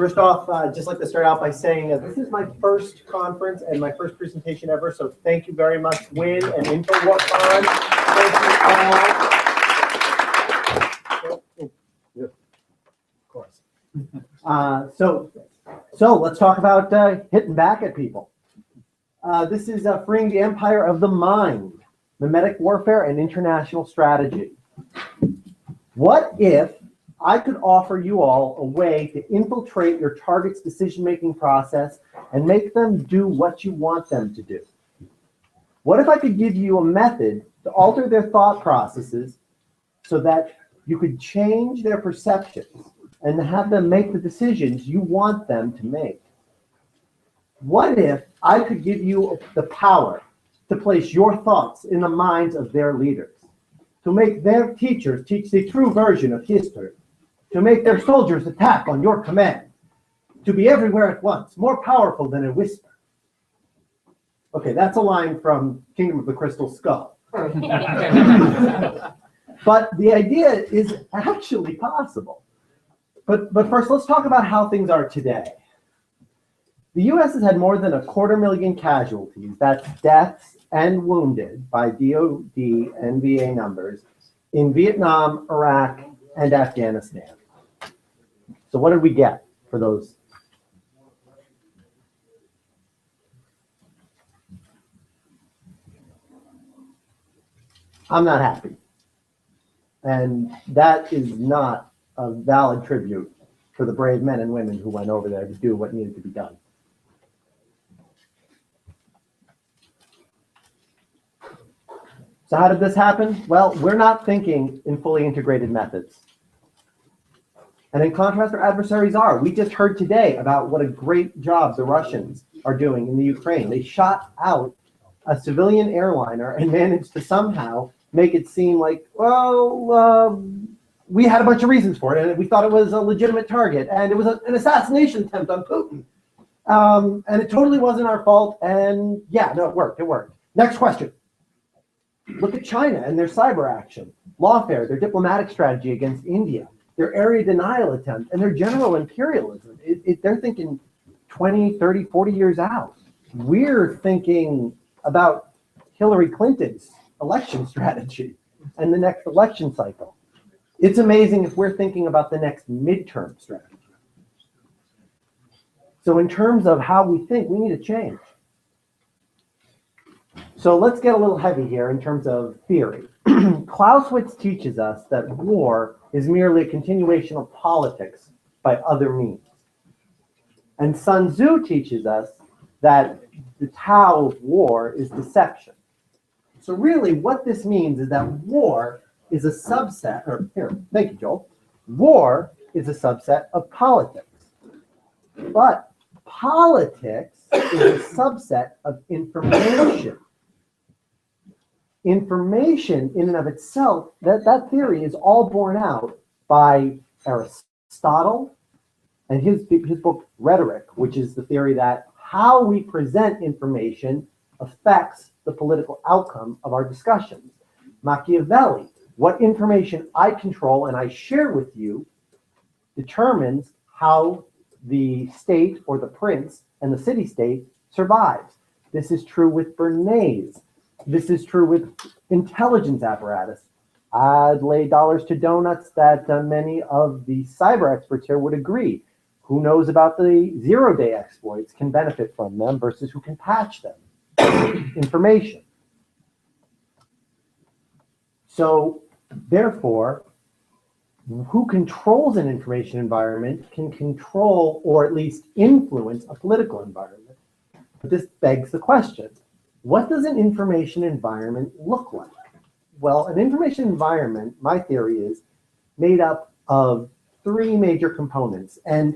First off, I'd just like to start out by saying that this is my first conference and my first presentation ever, so thank you very much, Win and InfowarCon. Thank you all. Of course. So let's talk about hitting back at people. This is Freeing the Empire of the Mind, Memetic Warfare and International Strategy. What if I could offer you all a way to infiltrate your target's decision-making process and make them do what you want them to do? What if I could give you a method to alter their thought processes so that you could change their perceptions and have them make the decisions you want them to make? What if I could give you the power to place your thoughts in the minds of their leaders, to make their teachers teach the true version of history, to make their soldiers attack on your command, to be everywhere at once, more powerful than a whisper? Okay, that's a line from Kingdom of the Crystal Skull. But the idea is actually possible. But first, let's talk about how things are today. The U.S. has had more than 250,000 casualties, that's deaths and wounded by DOD and VA numbers, in Vietnam, Iraq, and Afghanistan. So what did we get for those? I'm not happy. And that is not a valid tribute for the brave men and women who went over there to do what needed to be done. So how did this happen? Well, we're not thinking in fully integrated methods. And in contrast, our adversaries are. We just heard today about what a great job the Russians are doing in the Ukraine. They shot out a civilian airliner and managed to somehow make it seem like, well, we had a bunch of reasons for it, and we thought it was a legitimate target, and it was an assassination attempt on Putin. And it totally wasn't our fault, and yeah, no, it worked. Next question. Look at China and their cyber action, lawfare, their diplomatic strategy against India, their area denial attempt, and their general imperialism. They're thinking 20, 30, 40 years out. We're thinking about Hillary Clinton's election strategy and the next election cycle. It's amazing if we're thinking about the next midterm strategy. So in terms of how we think, we need to change. So let's get a little heavy here in terms of theory. Clausewitz teaches us that war is merely a continuation of politics by other means. And Sun Tzu teaches us that the Tao of war is deception. So really what this means is that war is a subset, or here, thank you, Joel. War is a subset of politics. But politics is a subset of information. Information in and of itself, that theory is all borne out by Aristotle and his book Rhetoric, which is the theory that how we present information affects the political outcome of our discussions. Machiavelli, what information I control and I share with you determines how the state or the prince and the city-state survives. This is true with Bernays. This is true with intelligence apparatus. I'd lay dollars to donuts that many of the cyber experts here would agree. Who knows about the zero-day exploits can benefit from them versus who can patch them. Information. So, therefore, who controls an information environment can control or at least influence a political environment. But this begs the question. What does an information environment look like? Well, an information environment, my theory is, made up of three major components. And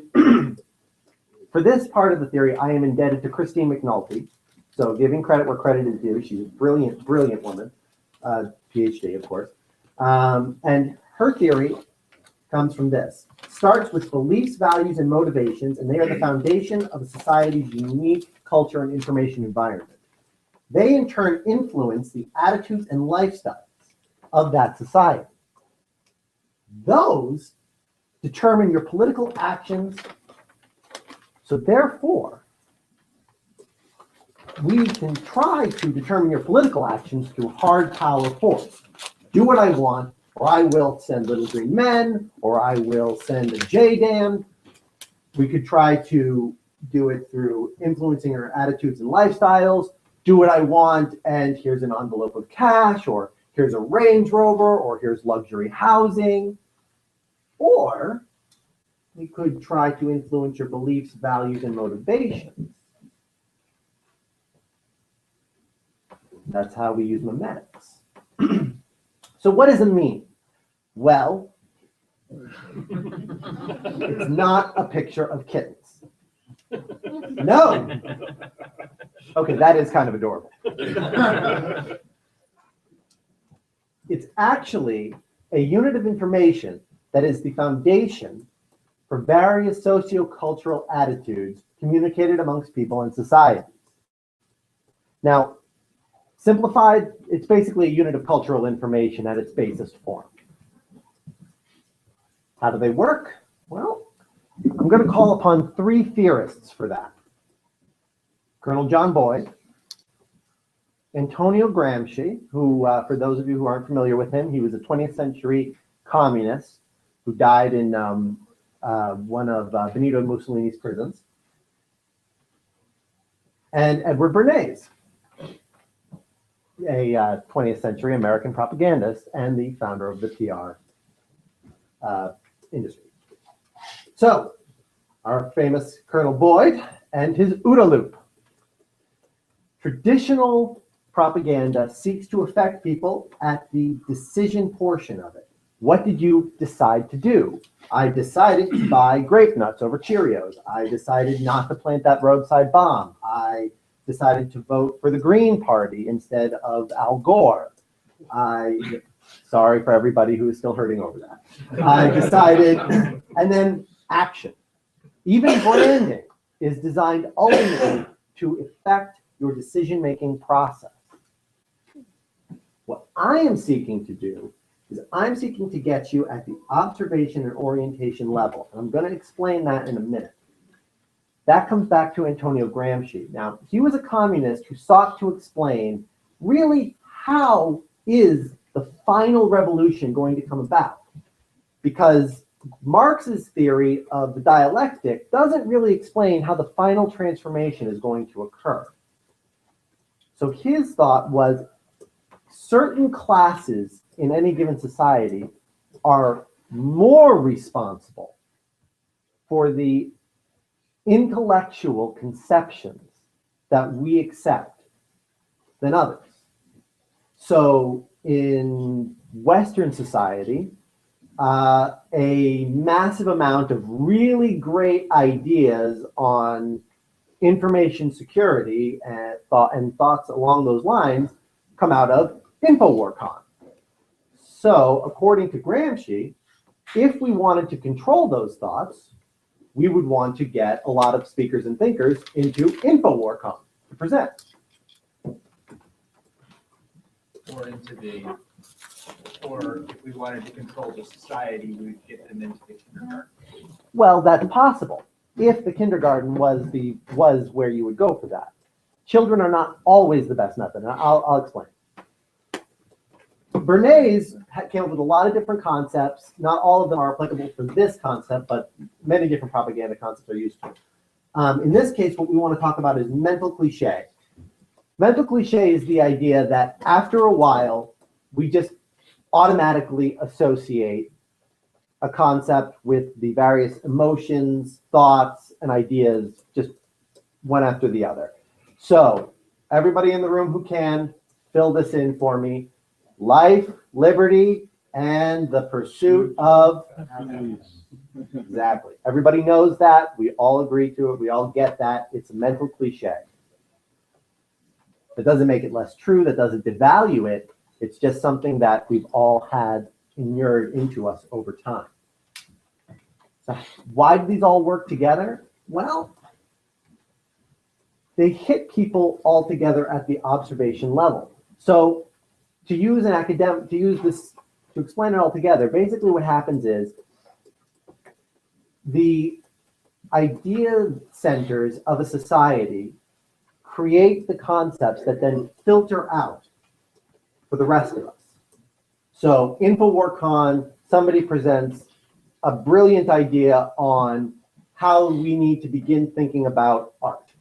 for this part of the theory, I am indebted to Christine McNulty. So giving credit where credit is due. She's a brilliant, brilliant woman, PhD, of course. And her theory comes from this. Starts with beliefs, values, and motivations, and they are the foundation of a society's unique culture and information environment. They in turn influence the attitudes and lifestyles of that society. Those determine your political actions So therefore, we can try to determine your political actions through hard power force. Do what I want, or I will send little green men, or I will send a J-dam. We could try to do it through influencing your attitudes and lifestyles. Do what I want, and here's an envelope of cash, or here's a Range Rover, or here's luxury housing. Or we could try to influence your beliefs, values, and motivations. That's how we use memetics. So what does it mean? Well, it's not a picture of kittens. No. Okay, that is kind of adorable. It's actually a unit of information that is the foundation for various sociocultural attitudes communicated amongst people in society. Now, simplified, it's basically a unit of cultural information at its basest form. How do they work? Well, I'm going to call upon three theorists for that. Colonel John Boyd, Antonio Gramsci, who, for those of you who aren't familiar with him, he was a 20th century communist who died in one of Benito Mussolini's prisons, and Edward Bernays, a 20th century American propagandist and the founder of the PR industry. So, our famous Colonel Boyd and his OODA loop. Traditional propaganda seeks to affect people at the decision portion of it. What did you decide to do? I decided to buy grape nuts over Cheerios. I decided not to plant that roadside bomb. I decided to vote for the Green Party instead of Al Gore. Sorry for everybody who is still hurting over that. I decided, and then action. Even branding is designed ultimately to affect your decision-making process. What I am seeking to do is I'm seeking to get you at the observation and orientation level. And I'm going to explain that in a minute. That comes back to Antonio Gramsci. Now, he was a communist who sought to explain really how is the final revolution going to come about? Because Marx's theory of the dialectic doesn't really explain how the final transformation is going to occur. So his thought was certain classes in any given society are more responsible for the intellectual conceptions that we accept than others. So in Western society, a massive amount of really great ideas on information security and thoughts along those lines come out of InfowarCon. So according to Gramsci, if we wanted to control those thoughts, we would want to get a lot of speakers and thinkers into InfowarCon to present. Or if we wanted to control the society, we'd get them into the kindergarten. Well, that's possible. If the kindergarten was where you would go for that. Children are not always the best method, and I'll explain. Bernays came up with a lot of different concepts. Not all of them are applicable for this concept, but many different propaganda concepts are useful. In this case, what we want to talk about is mental cliche. Mental cliche is the idea that after a while, we just automatically associate a concept with the various emotions, thoughts, and ideas just one after the other. So everybody in the room who can, fill this in for me. Life, liberty, and the pursuit of happiness. Exactly. Everybody knows that. We all agree to it. We all get that. It's a mental cliche. That doesn't make it less true. That doesn't devalue it. It's just something that we've all had inured into us over time. So why do these all work together? Well, they hit people all together at the observation level. So to use an academic, to explain it all together, basically what happens is the idea centers of a society create the concepts that then filter out for the rest of us. So InfowarCon, somebody presents a brilliant idea on how we need to begin thinking about art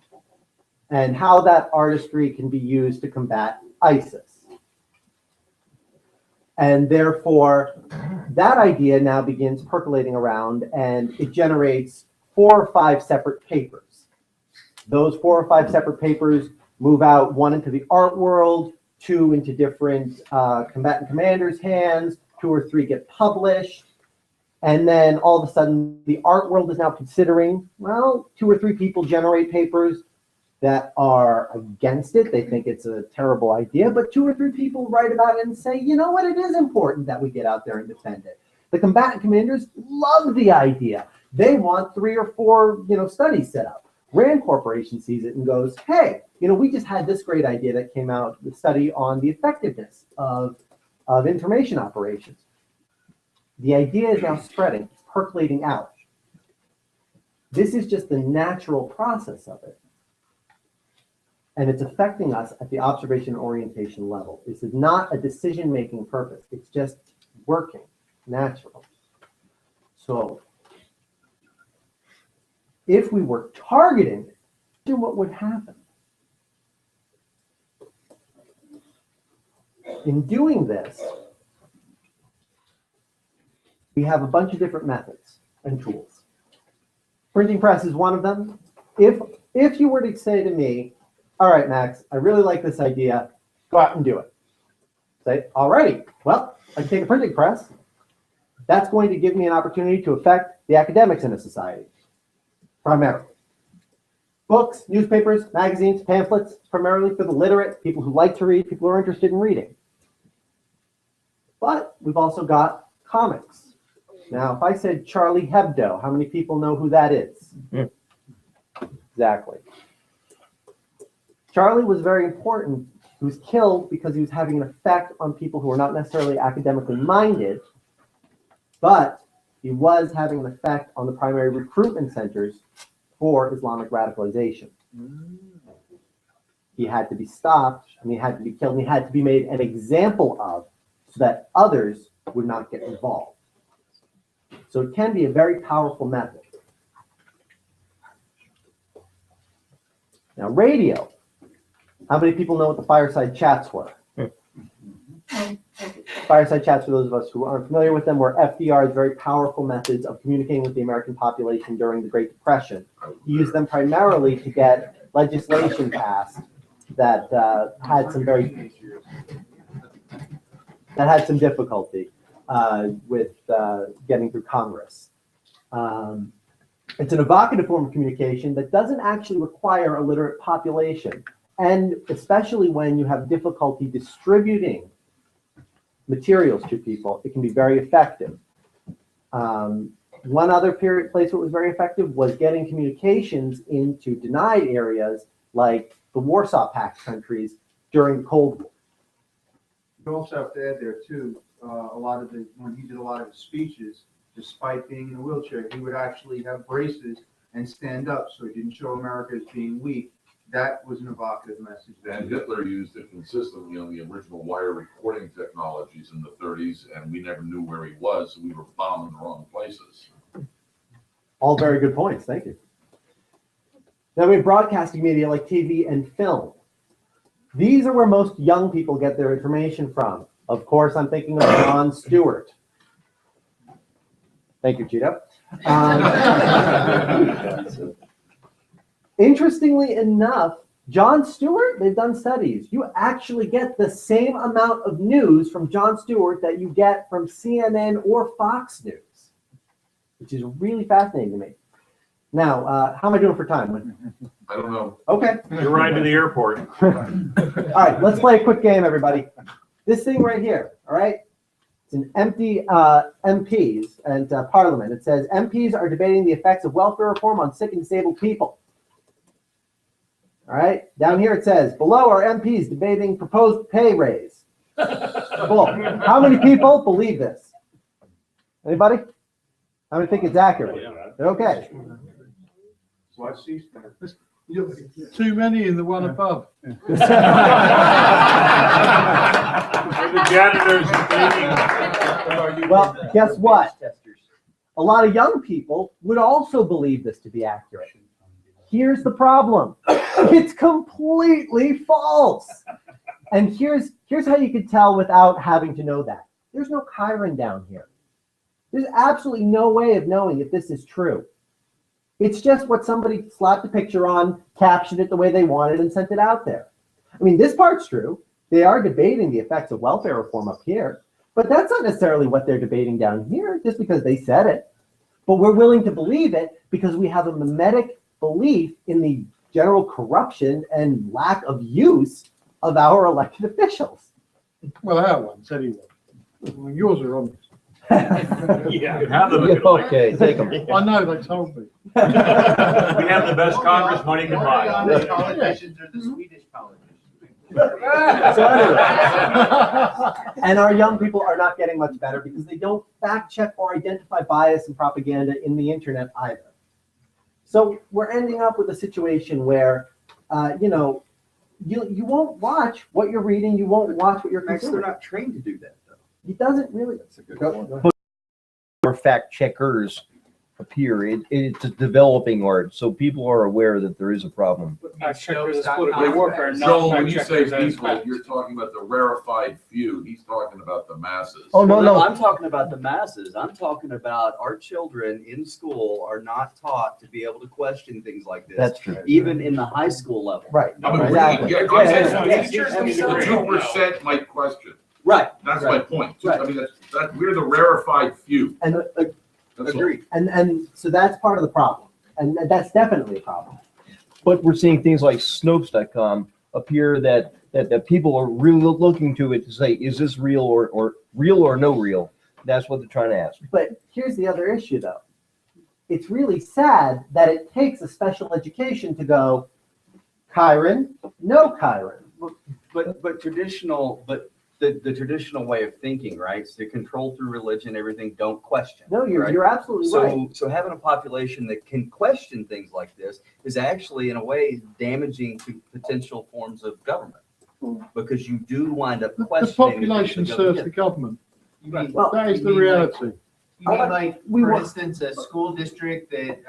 and how that artistry can be used to combat ISIS. And therefore, that idea now begins percolating around, and it generates 4 or 5 separate papers. Those 4 or 5 separate papers move out, 1 into the art world, 2 into different combatant commanders' hands, 2 or 3 get published. And then all of a sudden, the art world is now considering, well, 2 or 3 people generate papers that are against it. They think it's a terrible idea, but 2 or 3 people write about it and say, you know what, it is important that we get out there and defend it. The combatant commanders love the idea. They want 3 or 4, studies set up. Rand Corporation sees it and goes, hey, we just had this great idea that came out, the study on the effectiveness of information operations. The idea is now spreading, it's percolating out. This is just the natural process of it. And it's affecting us at the observation and orientation level. This is not a decision-making purpose. It's just working, natural. So if we were targeting it, what would happen? In doing this, we have a bunch of different methods and tools. Printing press is one of them. If you were to say to me, all right, Max, I really like this idea, go out and do it. Say, all righty, well, I can take a printing press. That's going to give me an opportunity to affect the academics in a society, primarily. Books, newspapers, magazines, pamphlets, primarily for the literate, people who like to read, people who are interested in reading. But we've also got comics. Now, if I said Charlie Hebdo, how many people know who that is? Mm. Exactly. Charlie was very important. He was killed because he was having an effect on people who were not necessarily academically minded, but he was having an effect on the primary recruitment centers for Islamic radicalization. He had to be stopped, and he had to be killed, and he had to be made an example of so that others would not get involved. So it can be a very powerful method. Now, radio. How many people know what the fireside chats were? Fireside chats, for those of us who aren't familiar with them, were FDR's very powerful methods of communicating with the American population during the Great Depression. He used them primarily to get legislation passed that had some difficulty with getting through Congress. It's an evocative form of communication that doesn't actually require a literate population. And especially when you have difficulty distributing materials to people, it can be very effective. One other place where it was very effective was getting communications into denied areas like the Warsaw Pact countries during the Cold War. You also have to add there too, when he did a lot of his speeches, despite being in a wheelchair, he would actually have braces and stand up so he didn't show America as being weak. That was an evocative message. And Hitler used it consistently on the original wire recording technologies in the 30s, and we never knew where he was, so we were bombing the wrong places. All very good points, thank you. Now we have broadcasting media like TV and film. These are where most young people get their information from. Of course, I'm thinking of Jon Stewart. Thank you, Cheeto. Interestingly enough, Jon Stewart, they've done studies. You actually get the same amount of news from Jon Stewart that you get from CNN or Fox News, which is really fascinating to me. Now, how am I doing for time? I don't know. Okay. You're riding to the airport. All right, let's play a quick game, everybody. This thing right here, all right? It's an empty MPs and Parliament. It says, MPs are debating the effects of welfare reform on sick and disabled people. All right, down here it says, below are MPs debating proposed pay raise. Cool. How many people believe this? Anybody? How many think it's accurate? Okay. Watch C-SPAN. You're too many in the one above. The janitors are Well, guess what? A lot of young people would also believe this to be accurate. Here's the problem. It's completely false. And here's how you could tell without having to know that. There's no Chiron down here. There's absolutely no way of knowing if this is true. It's just what somebody slapped a picture on, captioned it the way they wanted, and sent it out there. I mean, this part's true. They are debating the effects of welfare reform up here, but that's not necessarily what they're debating down here, just because they said it. But we're willing to believe it because we have a memetic belief in the general corruption and lack of use of our elected officials. Well, our ones, anyway. Well, yours are honest. Yeah, have them. Okay, take them. I know, they told me. We have the best Congress money can buy. Honest politicians are the Swedish politicians. So anyway, and our young people are not getting much better because they don't fact check or identify bias and propaganda in the internet either. So we're ending up with a situation where, you won't watch what you're reading, you won't watch what you're consuming. They're not trained to do that, though. It doesn't really. That's a good one. Or fact checkers appear. It's a developing art, so people are aware that there is a problem. Joel, when you say people, you're talking about the rarefied few. He's talking about the masses. Oh, no. I'm talking about the masses. I'm talking about our children in school are not taught to be able to question things like this. That's true. Even in the high school level. Right. I'm agreeing. Exactly. Yeah, Yes. the 2% might question. Right. That's Right. my point. Right. I mean, we're the rarefied few. And That's all. Agreed. and so that's part of the problem. And that's definitely a problem. But we're seeing things like Snopes.com appear that people are really looking to it to say, is this real or real or no real? That's what they're trying to ask. But here's the other issue, though. It's really sad that it takes a special education to go, Chiron, no Chiron. But the traditional way of thinking, right? So control through religion, everything, don't question. No, right? you're absolutely right. So having a population that can question things like this is actually, in a way, damaging to potential forms of government, because you do wind up The questioning. population serves the government. Well, That is the reality. You mean like, We for want- instance, a school district that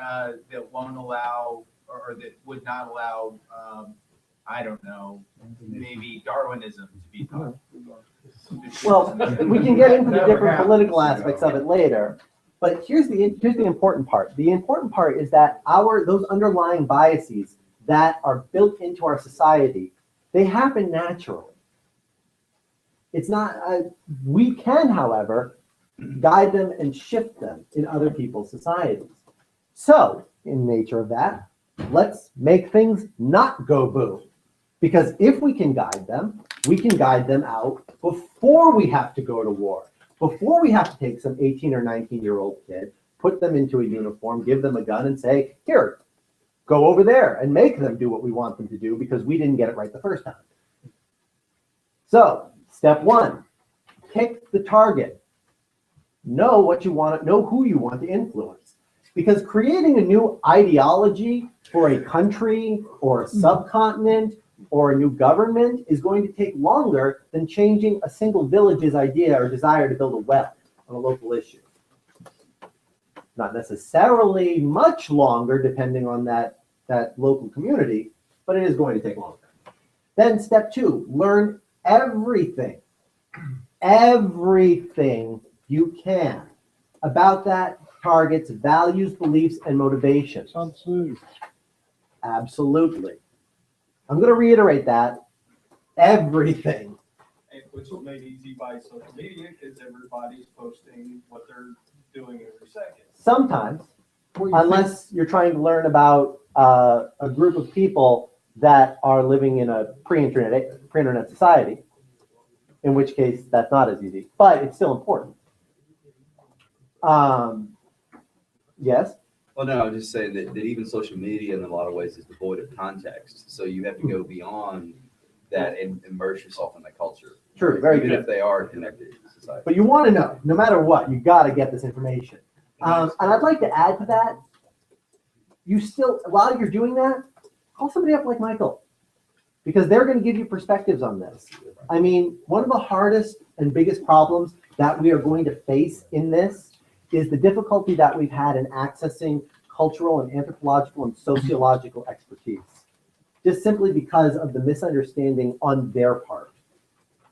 won't allow, or that would not allow, I don't know, maybe Darwinism to be taught. Well, we can get into the different political aspects of it later, but here's the important part. The important part is that those underlying biases that are built into our society, they happen naturally. It's not, we can, however, guide them and shift them in other people's societies. So, in nature of that, let's make things not go boom. Because if we can guide them out before we have to go to war, before we have to take some 18 or 19-year-old kid, put them into a uniform, give them a gun and say, here, go over there, and make them do what we want them to do because we didn't get it right the first time. So, step one, pick the target. Know what you want, know who you want to influence. Because creating a new ideology for a country or a subcontinent or a new government is going to take longer than changing a single village's idea or desire to build a well on a local issue. Not necessarily much longer, depending on that local community, but it is going to take longer. Then step two, learn everything you can about that target's values, beliefs, and motivations. Sun Tzu. Absolutely. I'm going to reiterate that. Everything. Which is made easy by social media because everybody's posting what they're doing every second. Sometimes, unless you're trying to learn about a group of people that are living in a pre-internet society, in which case that's not as easy, but it's still important. Yes? Well, no, I was just saying that even social media in a lot of ways is devoid of context. So you have to go beyond that and immerse yourself in that culture. True, very Even good. if they are connected to society. But you want to know, no matter what, you got to get this information. And I'd like to add to that, you still, while you're doing that, call somebody up like Michael, because they're going to give you perspectives on this. I mean, one of the hardest and biggest problems that we are going to face in this is the difficulty that we've had in accessing cultural and anthropological and sociological expertise, just simply because of the misunderstanding on their part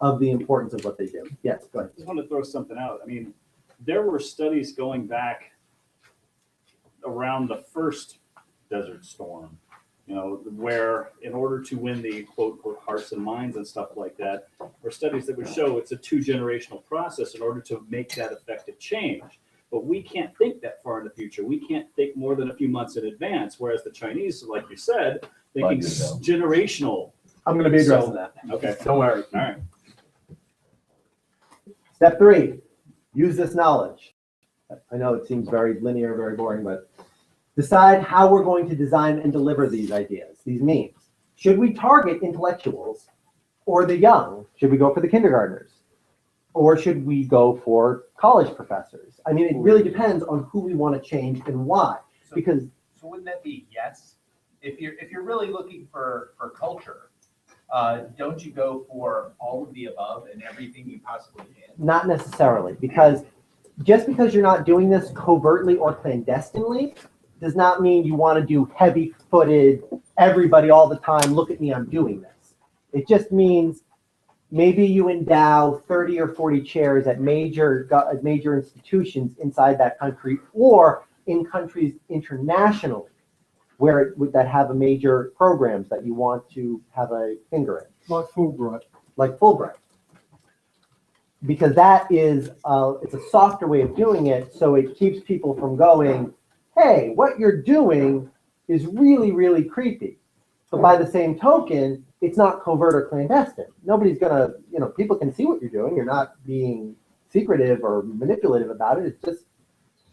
of the importance of what they do. Yes, go ahead. I just want to throw something out. I mean, there were studies going back around the first Desert Storm, you know, where in order to win the quote unquote hearts and minds and stuff like that, were studies that would show it's a 2-generational process in order to make that effective change. But we can't think that far in the future. We can't think more than a few months in advance, whereas the Chinese, like you said, thinking generational. I'm going to be addressing that. Okay, don't worry. All right. Step 3, use this knowledge. I know it seems very linear, very boring, but decide how we're going to design and deliver these ideas, these memes. Should we target intellectuals or the young? Should we go for the kindergartners? Or should we go for college professors? I mean, it really depends on who we want to change and why. Because So wouldn't that be yes? If you're really looking for culture, don't you go for all of the above and everything you possibly can? not necessarily, because just because you're not doing this covertly or clandestinely does not mean you want to do heavy-footed, everybody all the time, look at me, I'm doing this. It just means maybe you endow 30 or 40 chairs at major institutions inside that country or in countries internationally where that have a major programs that you want to have a finger in. Like Fulbright. Like Fulbright. Because that is, it's a softer way of doing it, so it keeps people from going, hey, what you're doing is really, really creepy. But by the same token, it's not covert or clandestine. Nobody's gonna, people can see what you're doing. You're not being secretive or manipulative about it. It's just,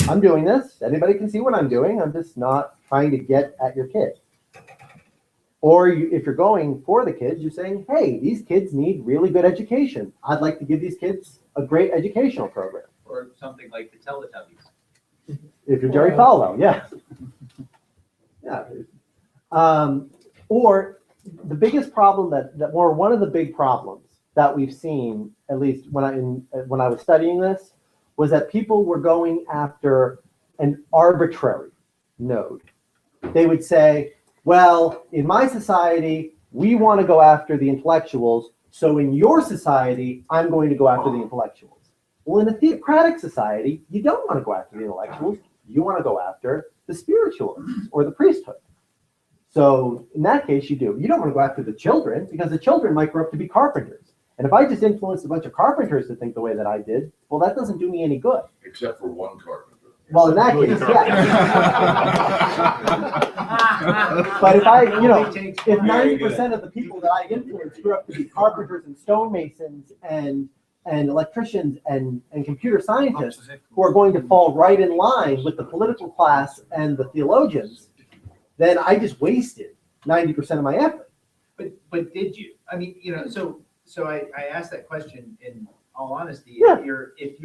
I'm doing this. Anybody can see what I'm doing. I'm just not trying to get at your kid. Or if you're going for the kids, you're saying, hey, these kids need really good education. I'd like to give these kids a great educational program. Or something like the Teletubbies. If you're Jerry Falwell, yeah. Yeah. Or the biggest problem or one of the big problems that we've seen, at least when I was studying this, was that people were going after an arbitrary node. They would say, well, in my society, we want to go after the intellectuals, so in your society, I'm going to go after the intellectuals. Well, in a theocratic society, you don't want to go after the intellectuals. You want to go after the spiritualists or the priesthood. So in that case, you do. You don't want to go after the children because the children might grow up to be carpenters. And if I just influenced a bunch of carpenters to think the way that I did, well, that doesn't do me any good. Except for one carpenter. Well, in that case, yeah. But if if 90% of the people that I influence grew up to be carpenters and stonemasons and electricians and computer scientists who are going to fall right in line with the political class and the theologians, then I just wasted 90% of my effort. But did you? I mean, so I asked that question in all honesty. Yeah. If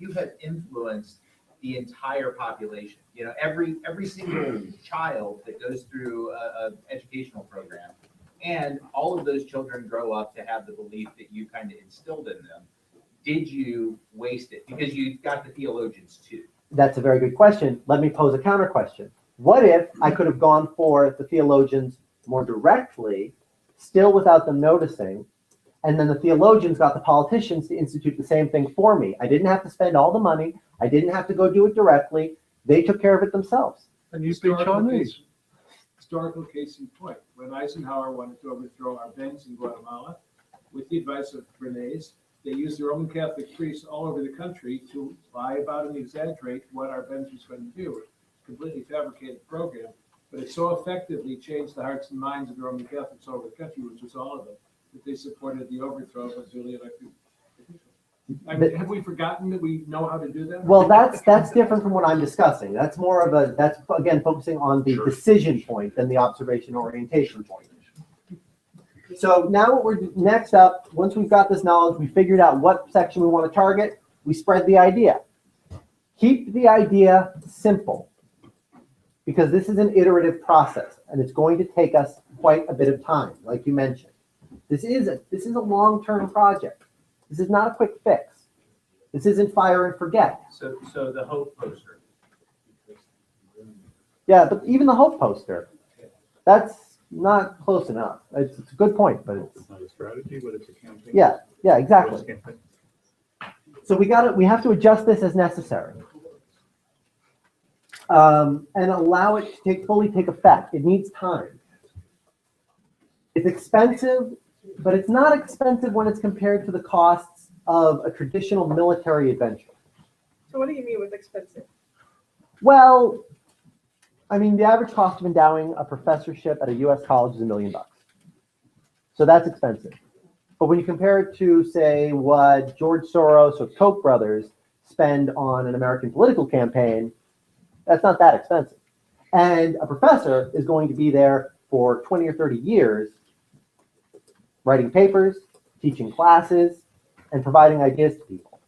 you have influenced the entire population, every single child that goes through a educational program, and all of those children grow up to have the belief that you kind of instilled in them, did you waste it? Because you got the theologians too. That's a very good question. Let me pose a counter question. What if I could have gone for the theologians more directly, still without them noticing, and then the theologians got the politicians to institute the same thing for me? I didn't have to spend all the money. I didn't have to go do it directly. They took care of it themselves. And you speak Chinese. Historical case in point. When Eisenhower wanted to overthrow our Bens in Guatemala, with the advice of Bernays, they used the Roman Catholic priests all over the country to lie about and exaggerate what our Bens was going to do. It's a completely fabricated program, but it so effectively changed the hearts and minds of the Roman Catholics all over the country, which was all of them, that they supported the overthrow of duly elected officials. I mean, have we forgotten that we know how to do that? Well, that's different from what I'm discussing. That's more of that's again focusing on the decision point than the observation orientation point. So now what we're next up, once we've got this knowledge, we figured out what section we want to target, we spread the idea. Keep the idea simple. because this is an iterative process and it's going to take us quite a bit of time, like you mentioned. This is a long-term project. This is not a quick fix. This isn't fire and forget. So the hope poster. Yeah, but even the hope poster, that's not close enough. It's a good point, but it's not a strategy, but it's a campaign. yeah, exactly. So we have to adjust this as necessary. And allow it to fully take effect. It needs time. It's expensive, but it's not expensive when it's compared to the costs of a traditional military adventure. So what do you mean with expensive? Well, I mean, the average cost of endowing a professorship at a U.S. college is $1 million. So that's expensive. But when you compare it to, say, what George Soros or Koch brothers spend on an American political campaign, that's not that expensive. And a professor is going to be there for 20 or 30 years, writing papers, teaching classes, and providing ideas to people.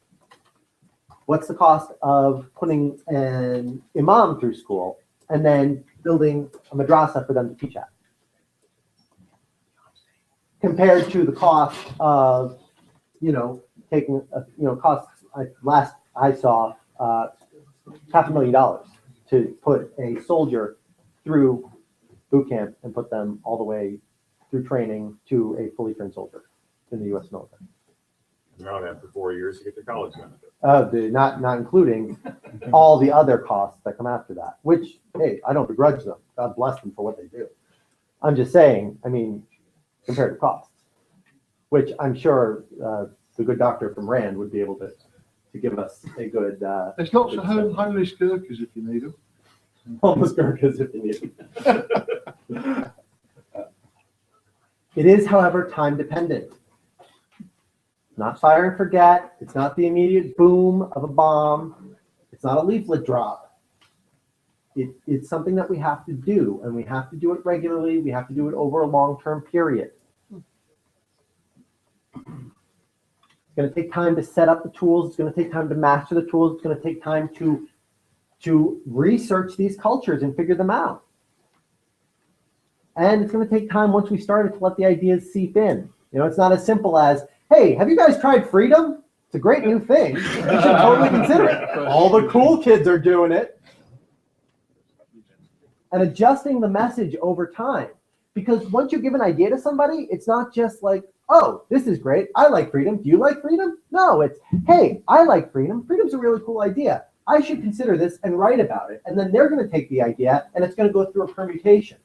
What's the cost of putting an imam through school and then building a madrasa for them to teach at? Compared to the cost of, taking, costs, last I saw, $500,000 to put a soldier through boot camp and put them all the way through training to a fully trained soldier in the U.S. military. They're out after 4 years to get their college benefit. Not including all the other costs that come after that, which, hey, I don't begrudge them. God bless them for what they do. I'm just saying, compared to costs, which I'm sure the good doctor from Rand would be able to give us a good. There's lots of homeless Gurkhas if you need them. Homeless Gurkhas if you need them. It is, however, time dependent. Not fire and forget. It's not the immediate boom of a bomb. It's not a leaflet drop. It's something that we have to do, and we have to do it regularly. We have to do it over a long-term period. It's going to take time to set up the tools. It's going to take time to master the tools. It's going to take time to research these cultures and figure them out. And it's going to take time once we started to let the ideas seep in. It's not as simple as, hey, have you guys tried freedom? It's a great new thing. You should totally consider it. All the cool kids are doing it. And adjusting the message over time. Because once you give an idea to somebody, it's not just like, oh, this is great. I like freedom. Do you like freedom? No, it's, hey, I like freedom. Freedom's a really cool idea. I should consider this and write about it. And then they're going to take the idea and it's going to go through a permutation.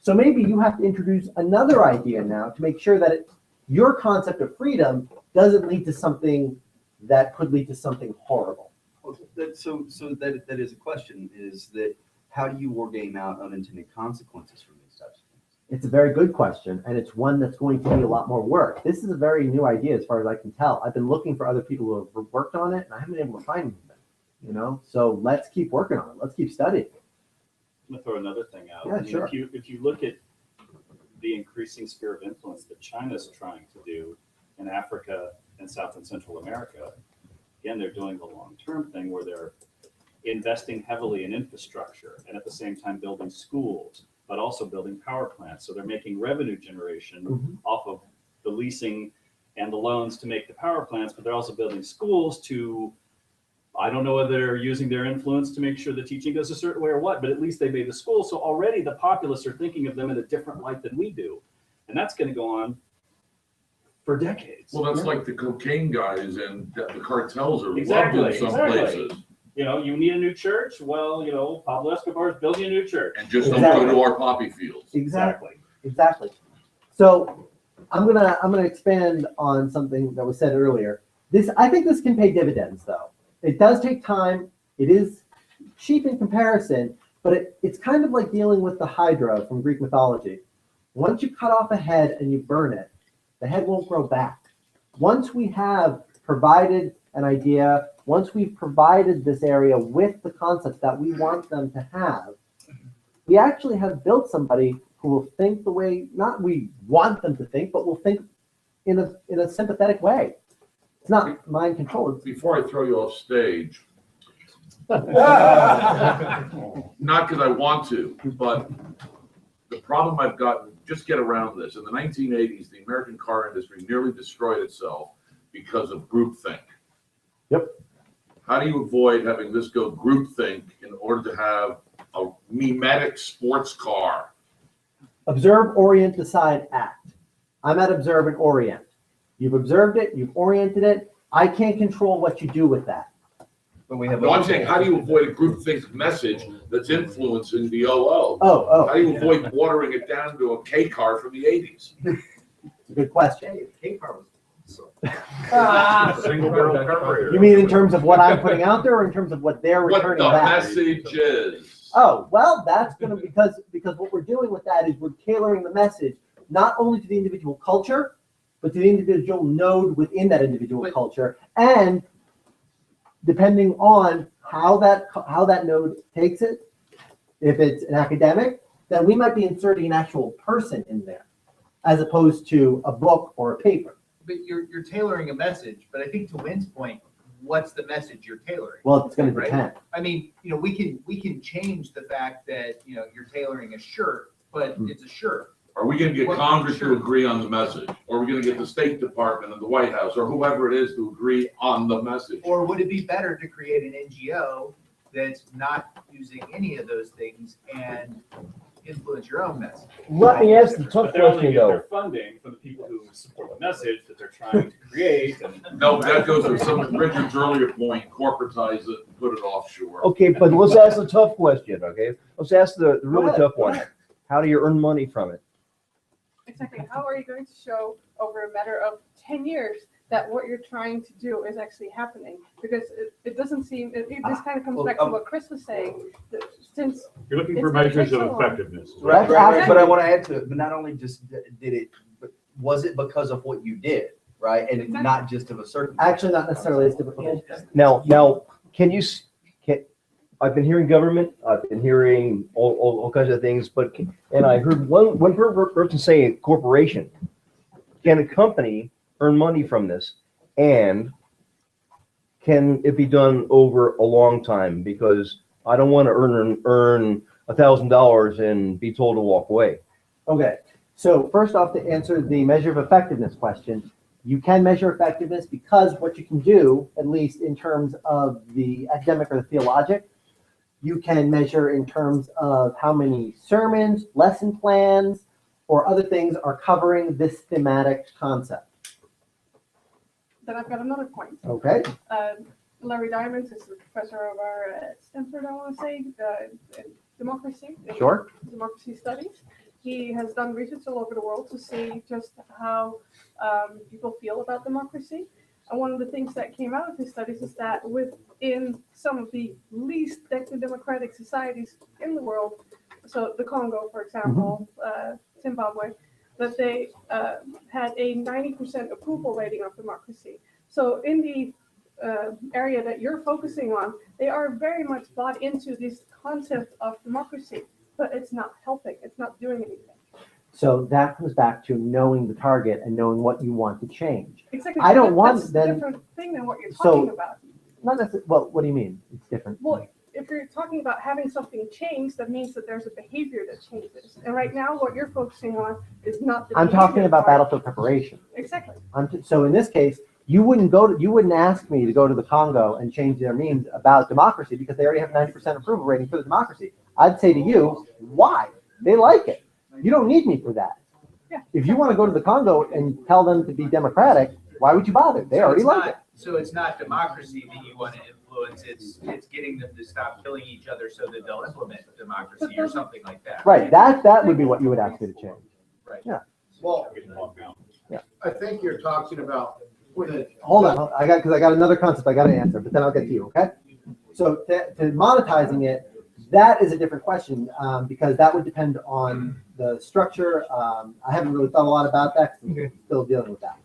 So maybe you have to introduce another idea now to make sure that your concept of freedom doesn't lead to something that could lead to something horrible. So that is a question, is that how do you war game out unintended consequences from these types of things? It's a very good question, and it's one that's going to need a lot more work. This is a very new idea as far as I can tell. I've been looking for other people who have worked on it, and I haven't been able to find them. So let's keep working on it. Let's keep studying. I'm gonna throw another thing out. Yeah, sure. If you look at the increasing sphere of influence that China's trying to do in Africa and South and Central America, again, they're doing the long-term thing where they're investing heavily in infrastructure and at the same time building schools, but also building power plants. So they're making revenue generation off of the leasing and the loans to make the power plants, but they're also building schools to, I don't know whether they're using their influence to make sure the teaching goes a certain way or what, but at least they made the school. So already the populace are thinking of them in a different light than we do. And that's going to go on for decades. Well, that's like the cocaine guys and the cartels are Exactly, loved in some places. You need a new church? Well, Pablo Escobar is building a new church. And just don't go to our poppy fields. Exactly. So I'm gonna expand on something that was said earlier. I think this can pay dividends, though. It does take time. It is cheap in comparison, but it's kind of like dealing with the Hydra from Greek mythology. Once you cut off a head and you burn it, the head won't grow back. Once we have provided an idea, once we've provided this area with the concepts that we want them to have, we actually have built somebody who will think the way, not we want them to think, but will think in a sympathetic way. It's not mind controlled. Before I throw you off stage, Not because I want to, but the problem I've gotten, just get around this. In the 1980s, the American car industry nearly destroyed itself because of groupthink. Yep. How do you avoid having this go groupthink in order to have a memetic sports car? Observe, orient, decide, act. I'm at observe and orient. You've observed it, you've oriented it. I can't control what you do with that. But we have. No, I'm saying, how do you avoid a groupthink message that's influencing the OO? Oh, How do you avoid watering it down to a K car from the 80s? it's a good question. K-car was. Single barrel carburetor. You mean in terms of what I'm putting out there or in terms of what they're What returning the back? message is. Oh, well, that's gonna, because what we're doing with that is we're tailoring the message not only to the individual culture, but to the individual node within that individual culture. And depending on how that node takes it, if it's an academic, then we might be inserting an actual person in there as opposed to a book or a paper. But you're tailoring a message, but I think to Wynn's point, what's the message you're tailoring? Well, it's gonna Right. depend. I mean, we can change the fact that, you're tailoring a shirt, but it's a shirt. Are we gonna get What- Congress sure. to agree on the message? Or are we gonna get the State Department and the White House, or whoever it is to agree on the message? Or would it be better to create an NGO that's not using any of those things and influence your own message? Let me ask the tough But they only question get their though. funding from the people who support the message that they're trying to create. And No, that goes to some of Richard's earlier point, corporatize it, and put it offshore. Okay, but let's ask the tough question, okay? Let's ask the really ahead, tough go one. ahead. How do you earn money from it? Exactly. How are you going to show over a matter of 10 years that what you're trying to do is actually happening? Because it doesn't seem, this kind of comes back to what Chris was saying, that since You're looking It's for gonna measures take of so long. effectiveness. Right. But I want to add to it, but not only just did it, but was it because of what you did, right? And Exactly. not just of a certain. Actually, not necessarily as difficult. Now, I've been hearing government, I've been hearing all kinds of things, and I heard one person say corporation. Can a company earn money from this? And can it be done over a long time? Because I don't want to earn $1,000 and be told to walk away. Okay, so first off, to answer the measure of effectiveness question, you can measure effectiveness because what you can do, at least in terms of the academic or the theologic, you can measure in terms of how many sermons, lesson plans, or other things are covering this thematic concept. then I've got another point. Okay, Larry Diamond is the professor of our at Stanford, I want to say, democracy. sure. Democracy studies. He has done research all over the world to see just how people feel about democracy. And one of the things that came out of his studies is that within some of the least democratic societies in the world, so the Congo, for example, Zimbabwe, that they had a 90% approval rating of democracy. So in the area that you're focusing on, they are very much bought into this concept of democracy, but it's not helping. It's not doing anything. So that comes back to knowing the target and knowing what you want to change. Exactly. I don't want That's then- a different thing than what you're So- talking about. Not necessarily, well, what do you mean? It's different. Well, if you're talking about having something change, that means that there's a behavior that changes. And right now, what you're focusing on is not the I'm talking behavior about part. battlefield preparation. Exactly. So in this case, you wouldn't ask me to go to the Congo and change their memes about democracy because they already have 90% approval rating for the democracy. I'd say to you, why? They like it. You don't need me for that. Yeah. If you want to go to the Congo and tell them to be democratic, why would you bother? They already like it. So it's not democracy that you want to influence, it's getting them to stop killing each other so that they'll implement democracy or something like that. Right, that would be what you would ask me to change. Right. Yeah. Well, I think you're talking about. Hold on, because I got another concept I got to answer, but then I'll get to you, okay? So to monetizing it, that is a different question because that would depend on the structure. I haven't really thought a lot about that because I'm still dealing with that.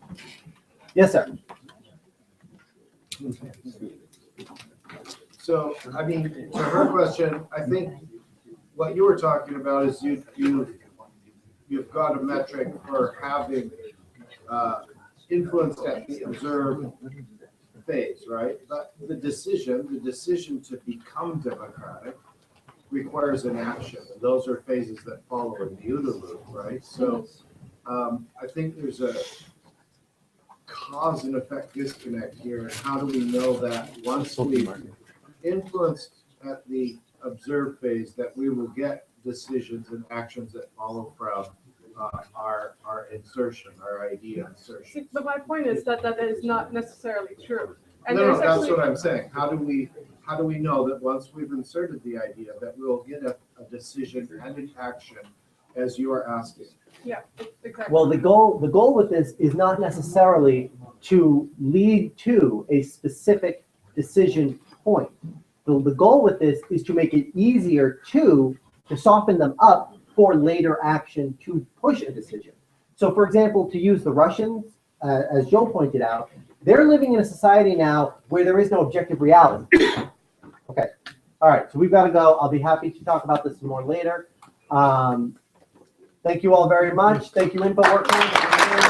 Yes, sir. So, I mean, to her question, I think what you were talking about is you've got a metric for having influence that be observed phase, right? But the decision to become democratic requires an action. And those are phases that follow in the OODA loop, right? So I think there's a cause and effect disconnect here. And how do we know that once we influenced at the observe phase that we will get decisions and actions that follow from our insertion, our idea insertion? But my point is that that is not necessarily true. And No, there's that's actually, what I'm saying. How do we know that once we've inserted the idea that we'll get a decision and an action as you are asking? yeah, exactly. Well, the goal with this is not necessarily to lead to a specific decision point. The goal with this is to make it easier to soften them up for later action to push a decision. So for example, to use the Russians, as Joe pointed out, they're living in a society now where there is no objective reality. Okay, all right, so we've got to go. I'll be happy to talk about this some more later. Thank you all very much. Thank you, InfowarCon.